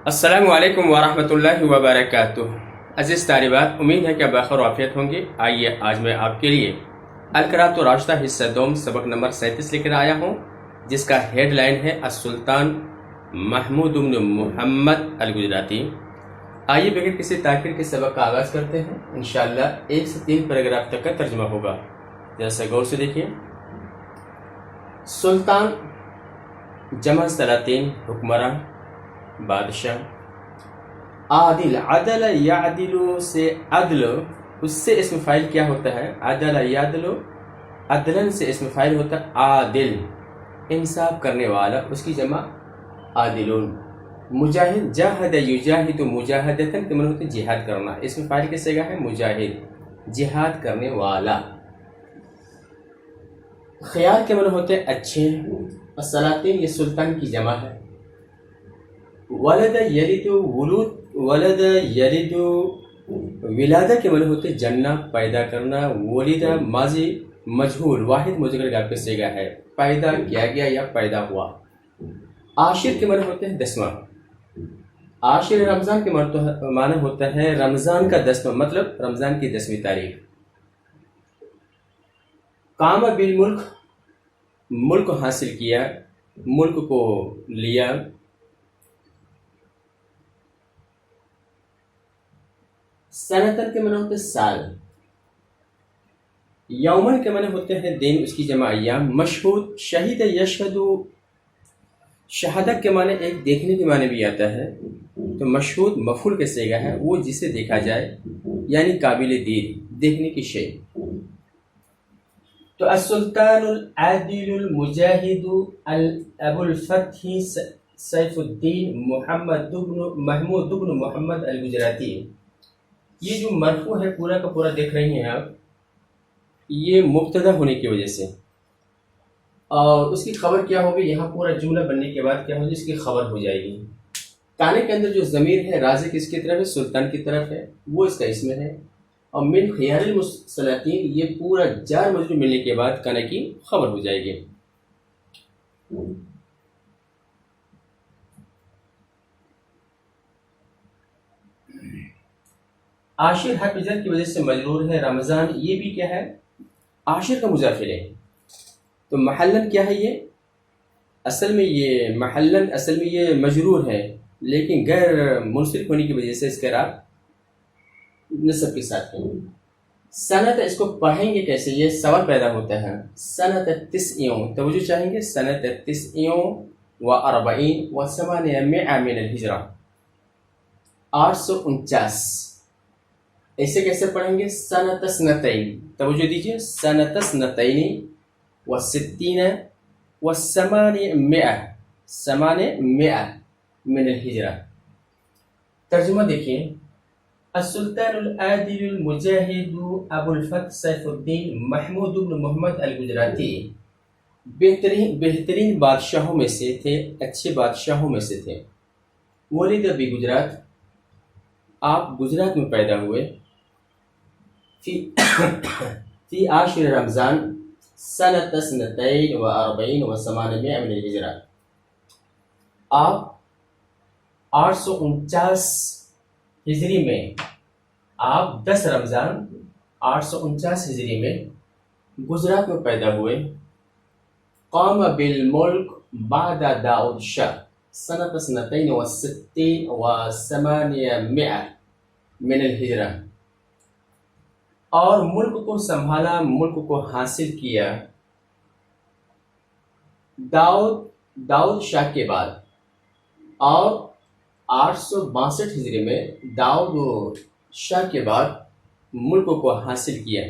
السلام علیکم ورحمۃ اللہ وبرکاتہ۔ عزیز طالبات، امید ہے کہ بخیر وعافیت ہوں گے۔ آئیے آج میں آپ کے لیے القراءۃ الراشدہ حصہ دوم سبق نمبر 37 لے کر آیا ہوں، جس کا ہیڈ لائن ہے السلطان محمود بن محمد الگجراتی۔ آئیے بغیر کسی تاخیر کے سبق کا آغاز کرتے ہیں۔ انشاءاللہ 1 سے 3 پیراگراف تک کا ترجمہ ہوگا، جیسا غور سے دیکھیے۔ سلطان جمع سلاطین، حکمراں، بادشاہ۔ عادل، عدل یعدل سے عدل، اس سے اسم فاعل کیا ہوتا ہے؟ عدل یعدل، عدلن سے اسم فاعل ہوتا ہے عادل، انصاف کرنے والا، اس کی جمع عادلون۔ مجاہد، جاہد یجاہد مجاہدتن کے معنی ہوتے جہاد کرنا، اسم فاعل کی صیغہ ہے مجاہد، جہاد کرنے والا۔ خیار کے معنی ہوتے اچھے۔ السلاطین یہ سلطان کی جمع ہے۔ ولد یلد ولود، ولد یلد ولادہ کے معنی ہوتے جننا، پیدا کرنا۔ ولد ماضی مجہول، واحد مذکر کا صیغہ ہے، پیدا کیا گیا یا پیدا ہوا۔ عاشر کے معنی ہوتے ہیں 10واں۔ عاشر رمضان کے معنی ہوتا ہے رمضان کا 10واں، مطلب رمضان کی 10ویں تاریخ۔ قام بالملک، ملک حاصل کیا، ملک کو لیا۔ سنتن کے معنی ہوتے ہیں سال۔ یومن کے معنی ہوتے ہیں دن، اس کی جمع ایام۔ مشہود، شہید یشہد، شہادت کے معنی ایک دیکھنے کے معنی بھی آتا ہے، تو مشہود مفعول کے صیغہ ہے، وہ جسے دیکھا جائے، یعنی قابل دید، دیکھنے کی شے۔ تو السلطان العادل المجاہد ابو الفتح سیف الدین محمود بن محمد الگجراتی، یہ جو مرفوع ہے پورا کا پورا دیکھ رہے ہیں آپ، یہ مبتدا ہونے کی وجہ سے، اور اس کی خبر کیا ہوگی؟ یہاں پورا جملہ بننے کے بعد کیا ہوگی؟ اس کی خبر ہو جائے گی۔ کانے کے اندر جو ضمیر ہے راضی کس کی طرف ہے؟ سلطان کی طرف ہے، وہ اس کا اسم ہے۔ اور من خیار المسلاطین، یہ پورا جار مجرور ملنے کے بعد کانے کی خبر ہو جائے گی۔ عاشر حرف جر کی وجہ سے مجرور ہے۔ رمضان یہ بھی کیا ہے؟ عاشر کا مضاف الیہ۔ تو محلن کیا ہے؟ یہ اصل میں یہ محلن اصل میں یہ مجرور ہے، لیکن غیر منصرف ہونے کی وجہ سے اس کا اعراب نصب کے ساتھ ہے۔ سنت، اس کو پڑھیں گے کیسے؟ یہ سوال پیدا ہوتا ہے۔ سنت تسعین، توجہ چاہیں گے، سنت تسعین و اربعین و ثمانمائہ من الہجرہ، 849۔ ایسے کیسے پڑھیں گے؟ سنت سنتین، توجہ دیجیے، سنت سنتین و ستین و ثمانمائہ من الہجرہ۔ ترجمہ دیکھیے، السلطان العادل المجاہد ابو الفتح سیف الدین محمود بن محمد الگجراتی بہترین بادشاہوں میں سے تھے، اچھے بادشاہوں میں سے تھے۔ ولد بگجرات، آپ گجرات میں پیدا ہوئے۔ فی عاشر رمضان سنت سنتین و اربعین و ثمانمائہ من الہجرہ، آپ 849 ہجری میں، آپ 10 رمضان 849 ہجری میں گجرات میں پیدا ہوئے۔ قام بالملک بعد داؤد شاہ سنت سنتین و ستین و ثمانمائہ من الہجرہ، اور ملک کو سنبھالا، ملک کو حاصل کیا داؤد شاہ کے بعد، اور 862 ہجری میں داؤد شاہ کے بعد ملک کو حاصل کیا۔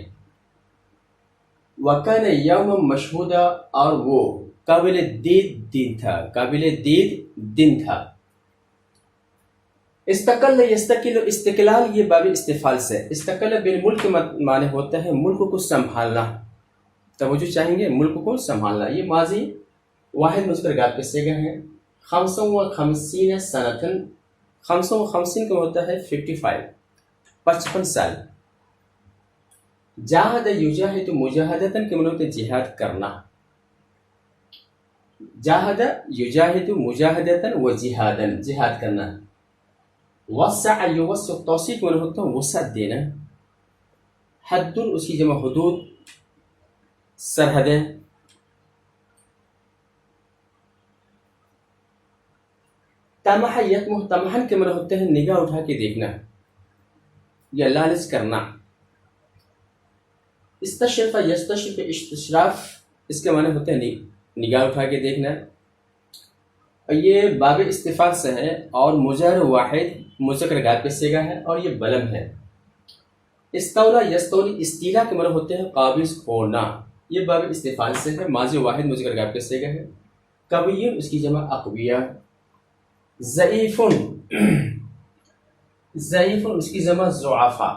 وَكَانَ يَوْمًا مَشْهُودًا، اور وہ قابل دید دن تھا، قابل دید دن تھا۔ استقل یستقل، استقلال یہ باب استفعال سے، استقل بالملک معنی ہوتا ہے ملک کو سنبھالنا، توجہ چاہیں گے، ملک کو سنبھالنا، یہ ماضی واحد مذکر گات کے صیغہ ہے۔ 55 سنتن، 55 کا ہوتا ہے 55 سال۔ جاہد یجاہد مجاہدتن کے معنی ہوتے جہاد کرنا۔ جاہد یجاہد مجاہدتن و جہادن، جہاد کرنا۔ وسع یوسع توسیع میں ہوتا ہے وسعت دینا. حد اس کی جمع حدود سرحدیں. تمح یتمح تمحن کے معنی ہوتے ہیں نگاہ اٹھا کے دیکھنا یا لالچ کرنا. استشرف یستشرف استشراف اس کے معنی ہوتے ہیں نگاہ اٹھا کے دیکھنا. اور یہ باب استفال سے ہے اور مضارع واحد مذکر غائب کا صیغہ ہے اور یہ بلم ہے. استولا یستولی استیلا کے معنی ہوتے ہیں قابض ہونا. یہ باب استفال سے ہے ماضی واحد مذکر غائب کا صیغہ ہے. قوی اس کی جمع اقویاء. ضعیف ضعیف اس کی جمع ضعفاء.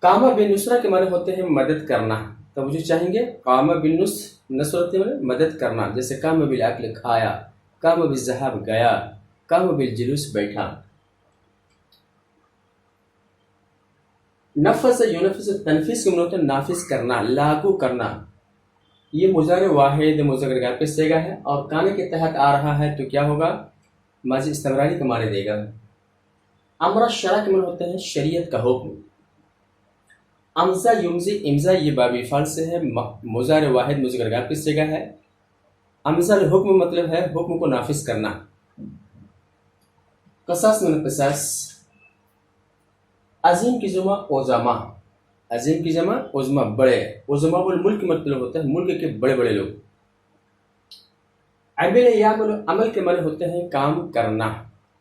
قامہ بالنصرہ کے معنی ہوتے ہیں مدد کرنا. توجہ چاہیں گے. قامہ بالنصرہ میں مدد کرنا جیسے قامہ بالاکل کھایا, قامہ بالذهاب گیا, قامہ بالجلوس بیٹھا. نفذ ینفذ تنفیذ کے معنی ہوتے ہیں نافذ کرنا لاگو کرنا. یہ مضارع واحد مذکر غائب کا صیغہ ہے اور کانے کے تحت آ رہا ہے تو کیا ہوگا ماضی استمراری کا معنی دے گا. امر الشرع کے معنی ہوتے ہیں شریعت کا حکم. امزا یمزی امزا یہ باب افعال سے ہے مضارع واحد مذکر غائب کا صیغہ ہے. امزا الحکم مطلب ہے حکم کو نافذ کرنا. قصاص من القصاص. عظیم کی جمع عظما. عظیم کی جمع عظما بڑے. عظما الملک مطلب ہوتا ہے ملک کے بڑے بڑے لوگ. عمل یعمل عمل کے معنی ہوتے ہیں کام کرنا.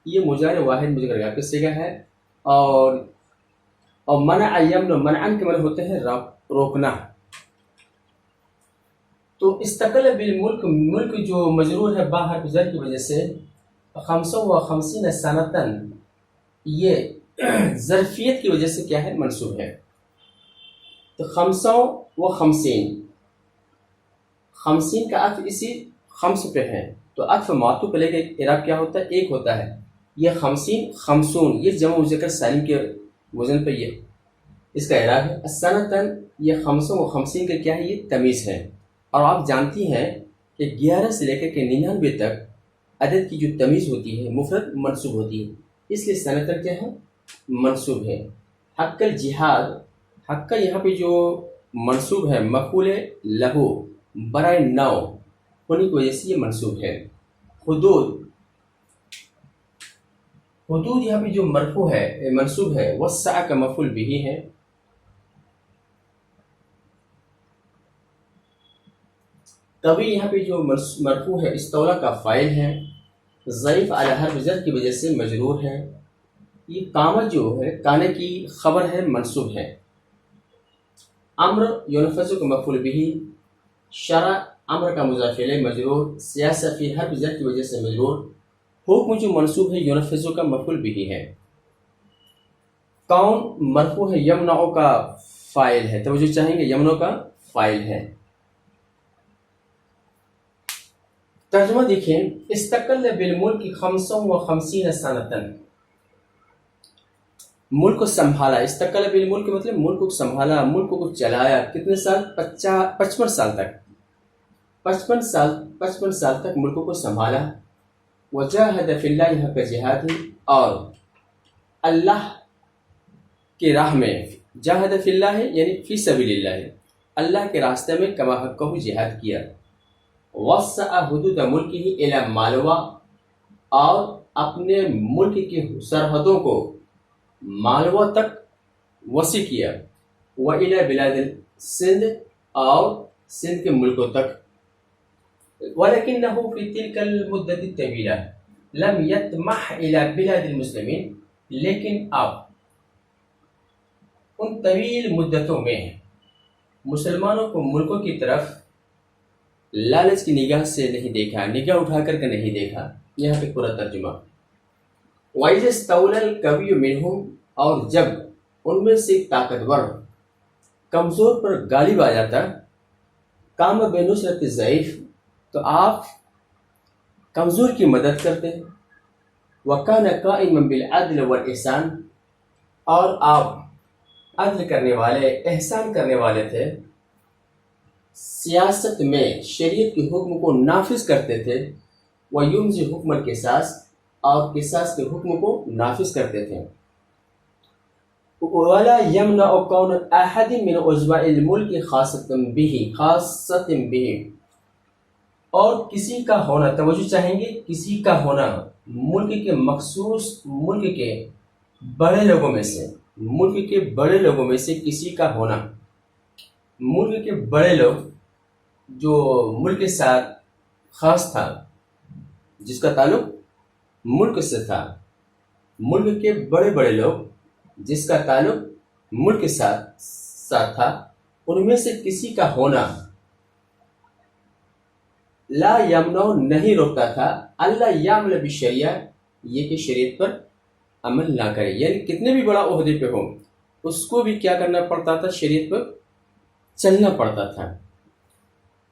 یہ مضارع واحد مذکر غائب کا صیغہ ہے. اور منع یمنع منعن کے معنی ہوتے ہیں روکنا. تو استقل بالملک ملک جو مجرور ہے با حرف جر کی وجہ سے 55 سنتن یہ ظرفیت کی وجہ سے کیا ہے منصوب ہے. تو 55 50 کا عطف اسی خمس پہ ہے تو عطف معطوف لے کے اعراب کیا ہوتا ہے ایک ہوتا ہے. یہ 50 50 یہ جمع مذکر سالم کے وزن پہ یہ اس کا اعراب ہے. السنتن یہ 55 کا کیا ہے یہ تمیز ہے. اور آپ جانتی ہیں کہ 11 سے لے کر کے 99 تک عدد کی جو تمیز ہوتی ہے مفرد منصوب ہوتی ہے اس لیے سنتن کیا ہے منصوب ہے. حق الجہاد حق کا یہاں پہ جو منصوب ہے مفعول لہو برائے نو ہونے کی وجہ سے یہ منصوب ہے. حدود حدود یہاں پہ جو مرفوع ہے منصوب ہے وسع کا مفعول بھی ہے. طویل یہاں پہ جو مرفوع ہے استولا کا فاعل ہے. ضعیف علی حرف جر کی وجہ سے مجرور ہے. یہ قامہ جو ہے کانے کی خبر ہے منصوب ہے. امر ینفذ کا مفعول بھی. شرع امر کا مضاف الیہ مجرور. سیاسہ فی حرف جر کی وجہ سے مجرور. حکم جو منصوب ہے ینفذ کا مفعول بھی ہے. کون مرفوع ہے یمنع کا فاعل ہے. توجہ چاہیں گے یمنع کا فاعل ہے. ترجمہ دیکھیں. استقل بالملک 55 سنتن ملک کو سنبھالا. استقل بالملک مطلب ملک کو سنبھالا ملک کو چلایا. کتنے سال 55 سال تک 55 سال تک ملک کو سنبھالا. وجاہد فی اللہ یہاں پہ جہاد ہے اور اللہ کے راہ میں جاہد فی اللہ ہے یعنی فی سبیل اللہ اللہ کے راستے میں کما حقہ جہاد کیا. وسع حدود ملک ہی الی مالوا اور اپنے ملک کی سرحدوں کو مالوا تک وسیع کیا. وإلی بلاد سندھ اور سندھ کے ملکوں تک. ولكنه في تلك المدة الطويلة لم يطمح إلى بلاد المسلمين. لیکن اب ان طویل مدتوں میں مسلمانوں کو ملکوں کی طرف لالچ کی نگاہ سے نہیں دیکھا نگاہ اٹھا کر کے نہیں دیکھا. یہاں پہ پورا ترجمہ. وَإِذَا اسْتَوْلَى الْقَوِيُّ مِنْهُمْ اور جب ان میں سے طاقتور کمزور پر غالب آ جاتا. قام بنصرت الضعیف تو آپ کمزور کی مدد کرتے ہیں. وَكَانَ قَائِمًا بِالْعَدْلِ وَالْإِحْسَانِ اور آپ عدل کرنے والے احسان کرنے والے تھے. سیاست میں شریعت کے حکم کو نافذ کرتے تھے. وَيُمْزِ حُكْمَ الْقِصَاصِ اور قصاص کے حکم کو نافذ کرتے تھے. ولا يمنع كون احد من عضواء الملك خاصة به اور کسی کا ہونا، توجہ چاہیں گے، کسی کا ہونا ملک کے مخصوص ملک کے بڑے لوگوں میں سے، ملک کے بڑے لوگوں میں سے کسی کا ہونا، ملک کے بڑے لوگ جو ملک کے ساتھ خاص تھا، جس کا تعلق ملک سے تھا، ملک کے بڑے بڑے لوگ جس کا تعلق ملک کے ساتھ تھا، ان میں سے کسی کا ہونا لا یمنع نہیں روکتا تھا اللہ یعمل بالشریعہ، یہ کہ شریعت پر عمل نہ کرے. یعنی کتنے بھی بڑا عہدے پہ ہو اس کو بھی کیا کرنا پڑتا تھا؟ شریعت پر چلنا پڑتا تھا.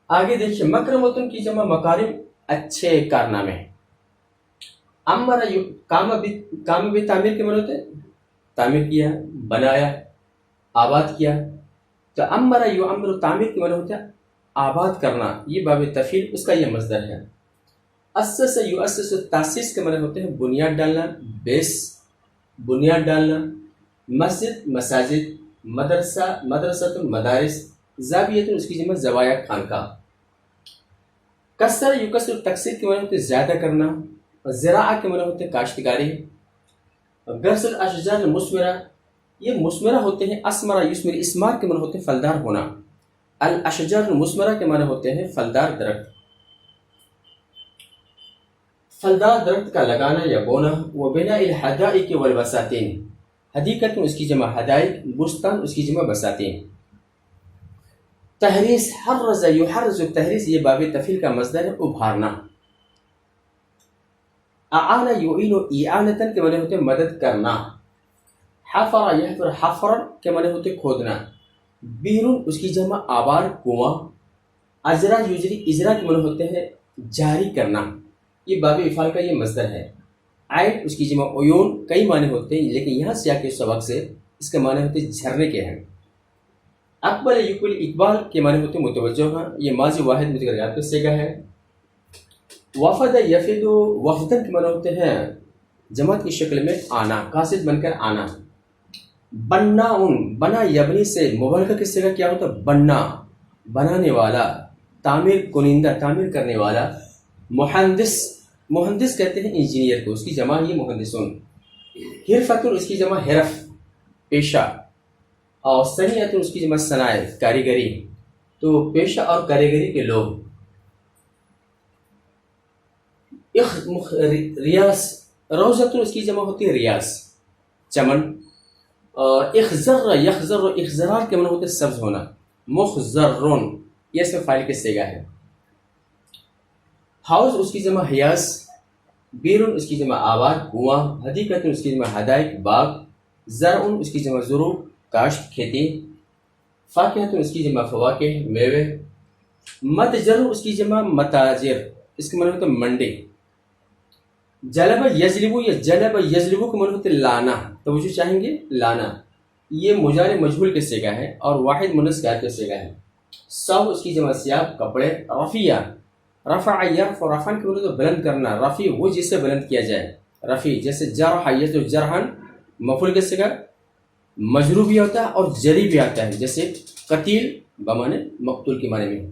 آگے دیکھیے، مکرمتن کی جمع مکارم، اچھے کارنامے. امر کام بھی تعمیر کے معنی ہوتے ہیں، تعمیر کیا، بنایا، آباد کیا. تو امر یعمر تعمیر کے معنی ہوتا ہے آباد کرنا، یہ باب تفعیل اس کا یہ مصدر ہے. اسس یؤسس، تاسیس کے معنی ہوتے ہیں بنیاد ڈالنا، بیس، بنیاد ڈالنا. مسجد مساجد، مدرسہ مدرسۃ، مدارس. زاویۃ اس کی جمع زوایا، خانقاہ. کسر یکسر، تکسیر کے معنی ہوتے ہیں زیادہ کرنا. زراعہ کے معنی ہوتے ہیں کاشتکاری. غرس الاشجار المثمرہ، یہ مثمرہ ہوتے ہیں اسمرہ یثمر، اسمار کے معنی ہوتے ہیں پھلدار ہونا. الاشجار المثمرہ کے معنی ہوتے ہیں پھلدار درخت. پھلدار درخت کا لگانا یا بونا. وبناء الحدائق والبساتین، حدیقت اس کی جمع حدائق، بستان اس کی جمع بساتین. تحریس حرز یحرز، تحریس یہ باب تفعیل کا مصدر ہے ابھارنا. اعان یعین اعانتن کے معنی ہوتے ہیں مدد کرنا. حفر یحفر حفرا کے معنی ہوتے کھودنا. بہر اس کی جمع آبار، کنواں. اجرا یجری، اجرا کے معنی ہوتے ہیں جاری کرنا، یہ باب افعال کا یہ مصدر ہے. عین اس کی جمع عیون، کئی معنی ہوتے ہیں لیکن یہاں سیاق کے سبق سے اس کے معنی ہوتے ہیں جھرنے کے ہیں. اقبل یقبل، اقبال کے معنی ہوتے ہیں متوجہ ہاں، یہ ماضی واحد متغیرات کا صیغہ ہے. وفد یفد، وفدن کے معنی ہوتے ہیں جماعت کی شکل میں آنا، قاصد بن کر آنا. بناؤن، بنا یبنی سے مبالغہ کے صیغہ کیا ہوتا ہے؟ بنا، بنانے والا، تعمیر کنندہ، تعمیر کرنے والا. مہندس، مہندس کہتے ہیں انجینئر کو، اس کی جمع یہ مہندسون. حرفت اس کی جمع حرف، پیشہ. اور صنعت اس کی جمع صنائع، کاریگری. تو پیشہ اور کاریگری کے لوگ. ریاض، روزت اس کی جمع ہوتی ہے ریاض، چمن. اور اخضر یخضر، اخضرار کے معنی ہوتے ہیں سبز ہونا. مخضرون، یہ اس میں فاعل کے صیغہ ہے. حوض اس کی جمع حیاض. بیرون اس کی جمع آباد، کنواں. حدیقت اس کی جمع حدائق، باغ. زرع اس کی جمع زروع، کاشت، کھیتی. فاکہۃ اس کی جمع فواکہ، میوے. متجر اس کی جمع متاجر، اس کے معنی ہوتے ہیں منڈی. جلب یجلبو یا جلب یجلبو کے معنی ہوتے لانا، توجہ چاہیں گے، لانا. یہ مجار مجہول کے صیغہ ہے اور واحد مؤنث غائب کے صیغہ ہے. صوب اس کی جمع ثياب، کپڑے. رفیع، رفع یرفع، رفعا کے معنی ہوتے بلند کرنا. رفیع وہ جسے بلند کیا جائے، رفیع. جیسے جرح یجرح جرحا، مفعول کے صیغہ. مجرور بھی ہوتا ہے اور جری بھی آتا ہے، جیسے قتیل بمعنی مقتول کے معنی میں.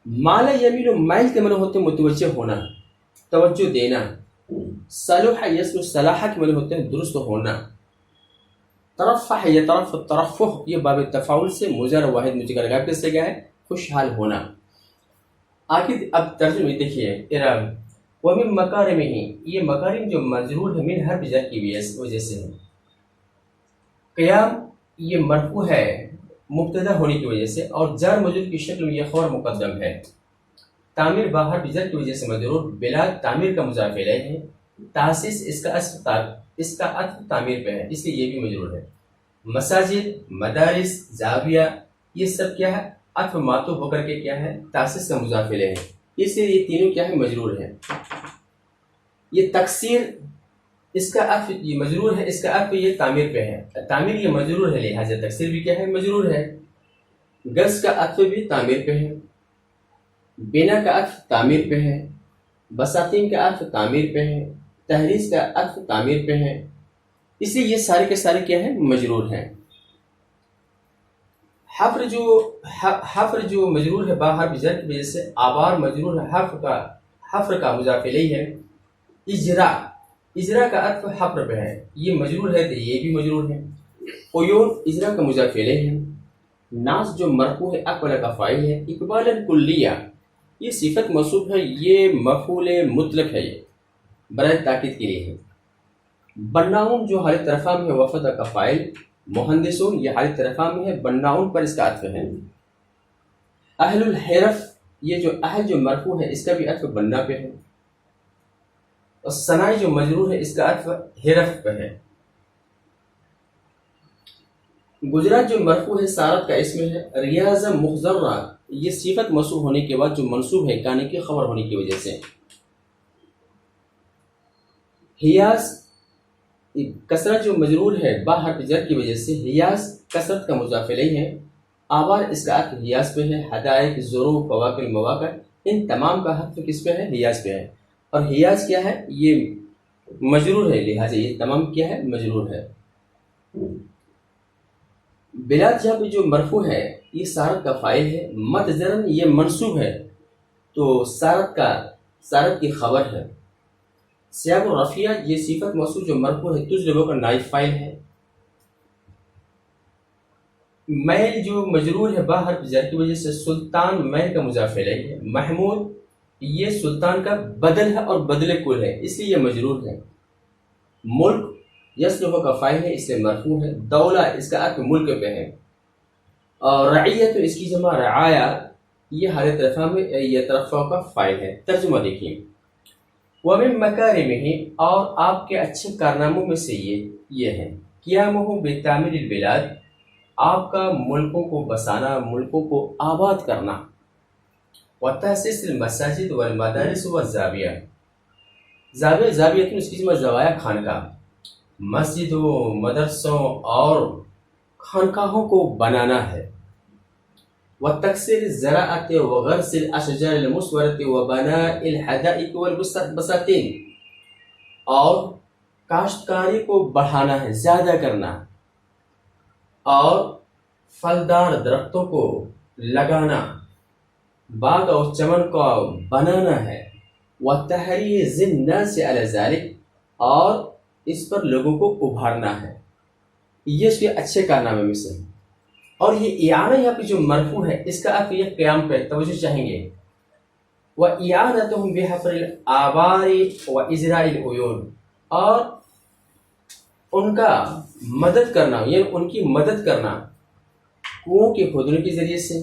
مال یمیل، مائل کے معنی ہوتے ہیں متوجہ ہونا، توجہ دینا. صلح یصلح، صلاح کے معنی ہوتے ہیں درست ہونا. ترفح یترفع، ترفع یہ باب تفاعل سے مضارع واحد متغیر غائب کا صیغہ ہے، خوشحال ہونا. آگے اب ترجمہ دیکھیے، اعراب. ومن مکارمہ، یہ مکارم جو مجرور ہے من حرف جر کی وجہ سے ہے. قیام یہ مرفوع ہے مبتدا ہونے کی وجہ سے اور جار مجرور کی شکل میں یہ خبر مقدم ہے. تعمیر باہر بجر کی وجہ سے مجرور. بلاد تعمیر کا مضاف الیہ ہے. تاسیس اس کا عطف تعمیر پہ ہے، اس لیے یہ بھی مجرور ہے. مساجد، مدارس، زاویہ، یہ سب کیا ہے؟ عطف معطوف ہو کر کے کیا ہے؟ تاسیس کا مضاف الیہ ہے، اس لیے یہ تینوں کیا ہے؟ مجرور ہے. یہ تکسیر اس کا عطف یہ مجرور ہے، اس کا عطف یہ تعمیر پہ ہے، تعمیر یہ مجرور ہے لہٰذا تکسیر بھی کیا ہے؟ مجرور ہے. گز کا عطف بھی تعمیر پہ ہے. بنا کا عطف تعمیر پہ ہے. بساتین کا عطف تعمیر پہ ہے، تحریض کا عطف تعمیر پہ ہے، اس لیے یہ سارے کے سارے کیا ہیں؟ مجرور ہیں۔ حفر جو مجرور ہے با حرف جر کی وجہ سے، آبار مجرور ہے حفر کا مضاف الیہ ہے۔ اجرا کا عطف حفر پہ ہے، یہ مجرور ہے تو یہ بھی مجرور ہے۔ عیون اجرا کا مضاف الیہ ہے۔ ناس جو مرفوع ہے اقبل کا فاعل ہے۔ اقبالا کلیہ یہ صفت موصوف ہے، یہ مفعول مطلق ہے، یہ برائے تاکید کے لیے ہے۔ بناؤن جو حالت رفع میں ہے وفد کا فاعل، مہندسون یہ حالت رفع میں ہے، بناؤن پر اس کا عطف ہے۔ اہل الحرف یہ جو اہل جو مرفوع ہے اس کا بھی عطف بنا پہ ہے، اور صنائی جو مجرور ہے اس کا عطف حرف پہ ہے۔ گجرات جو مرفوع ہے سارت کا اسم ہے۔ ریاض مخضرہ یہ صفت موصوف ہونے کے بعد جو منصوب ہے کانے کی خبر ہونے کی وجہ سے۔ حیاز کثرت جو مجرور ہے با حرف جر کی وجہ سے، حیاز کثرت کا مضاف الیہ ہے، آبار اس کا عطف حیاز پہ ہے۔ حدائق ظروف فواکہ مواقع ان تمام کا حرف کس پہ ہے؟ حیاز پہ ہے، اور حیاز کیا ہے؟ یہ مجرور ہے، لہٰذا یہ تمام کیا ہے؟ مجرور ہے۔ بلاد جہاں پہ جو مرفوع ہے یہ سارت کا فاعل ہے، متزرن یہ منصوب ہے تو سارت کی خبر ہے۔ سیاب الرفیہ یہ صفت موصوف جو مرفوع ہے تجلبہ کا نائب فاعل ہے۔ میل جو مجرور ہے با حرف جر کی وجہ سے، سلطان میل کا مضاف الیہ ہے۔ محمود یہ سلطان کا بدل ہے اور بدل کل ہے، اس لیے یہ مجرور ہے۔ ملک یصلح کا فاعل ہے، اس لیے مرفوع ہے۔ دولہ اس کا عطف ملک پہ ہے، اور رعیت اس کی جمع رعایا یہ حالت رفع میں یترفع کا فاعل ہے۔ ترجمہ دیکھیے، ومن مکارمہ اور آپ کے اچھے کارناموں میں سے یہ ہے، قیامہ بتعمیر البلاد آپ کا ملکوں کو بسانا، ملکوں کو آباد کرنا، وتأسیس المساجد والمدارس والزاویہ زاویہ اس کی جمع زوایا خانقاہ، مسجدوں مدرسوں اور خانقاہوں کو بنانا ہے۔ وتکثیر الزراعۃ وغرس الاشجار المثمرۃ وبناء الحدائق والبساتین اور کاشتکاری کو بڑھانا ہے، زیادہ کرنا، اور پھلدار درختوں کو لگانا، باغ اور چمن کو بنانا ہے۔ وتحریض الناس علی ذلک اور اس پر لوگوں کو ابھارنا ہے، یہ اس کے اچھے کارنامے میں سے ہے۔ اور یہ اعانہ یہاں پہ جو مرفوع ہے اس کا عطف یہ قیام پہ توجہ چاہیں گے۔ وَإِعَانَتُهُمْ بِحَفْرِ الْآبَارِ وَإِزْرَاءِ الْعُيُونِ اور ان کا مدد کرنا، یعنی ان کی مدد کرنا کنوؤں کے کھودنے کے ذریعے سے،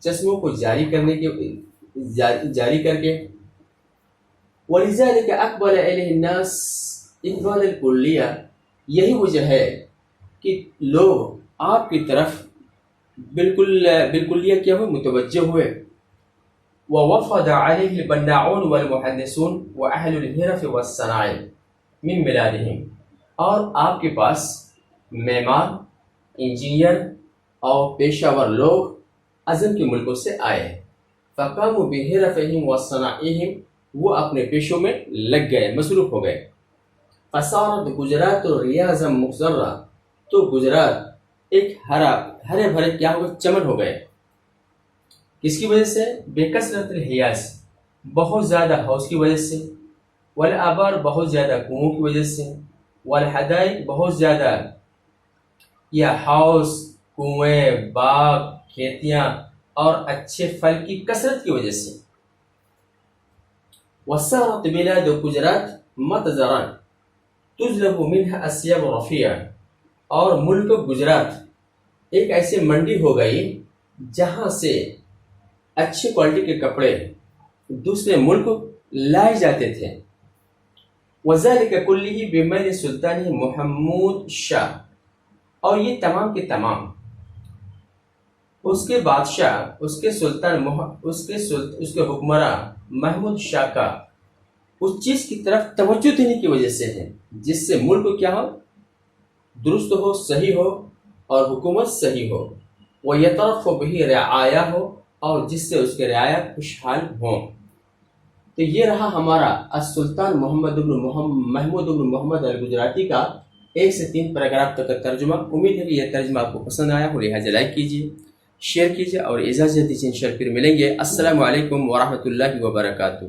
چشموں کو جاری کر کے۔ وَلِذَلِكَ أَقْبَلَ إِلَيْهِ النَّاسِ اقبال الکلیہ یہی وجہ ہے کہ لوگ آپ کی طرف بالکلیہ کیا ہوئے؟ متوجہ ہوئے۔ ووفد علیہ البناؤن والمحدثون واہل الحرف والصنائع من بلادہم اور آپ کے پاس معمار، انجینئر اور پیشہ ور لوگ عزم کے ملکوں سے آئے۔ فقاموا بحرفہم وصنائعہم وہ اپنے پیشوں میں لگ گئے، مصروف ہو گئے۔ فصارت گجرات ریاضا مخضرہ تو گجرات ایک ہرے بھرے کیا ہو گئے؟ چمن ہو گئے۔ کس کی وجہ سے؟ بے کثرت الحیاز بہت زیادہ حوض کی وجہ سے، والآبار بہت زیادہ کنووں کی وجہ سے، والحدائق بہت زیادہ یا حوض، کنویں، باغ، کھیتیاں اور اچھے پھل کی کثرت کی وجہ سے۔ وصارت بلاد گجرات متزرا تجلب منها الثياب الرفيعة اور ملک گجرات ایک ایسی منڈی ہو گئی جہاں سے اچھی کوالٹی کے کپڑے دوسرے ملک لائے جاتے تھے۔ وذلك كله بمن سلطان محمود شاہ اور یہ تمام کے تمام اس کے بادشاہ، اس کے سلطان، اس کے حکمراں محمود شاہ کا اس چیز کی طرف توجہ دینے کی وجہ سے ہے جس سے ملک کیا ہو؟ درست ہو، صحیح ہو، اور حکومت صحیح ہو۔ وَيَطَرَفُ بِهِ رعایا ہو اور جس سے اس کے رعایا خوشحال ہوں۔ تو یہ رہا ہمارا السلطان محمود بن محمد الگجراتی کا 1 سے 3 پیراگراف تک کا ترجمہ. امید ہے کہ یہ ترجمہ آپ کو پسند آیا ہو، لہٰذا لائک کیجیے، شیئر کیجیے اور اجازت دیجیے. انشاءاللہ پھر ملیں گے. السلام علیکم ورحمۃ اللہ وبرکاتہ.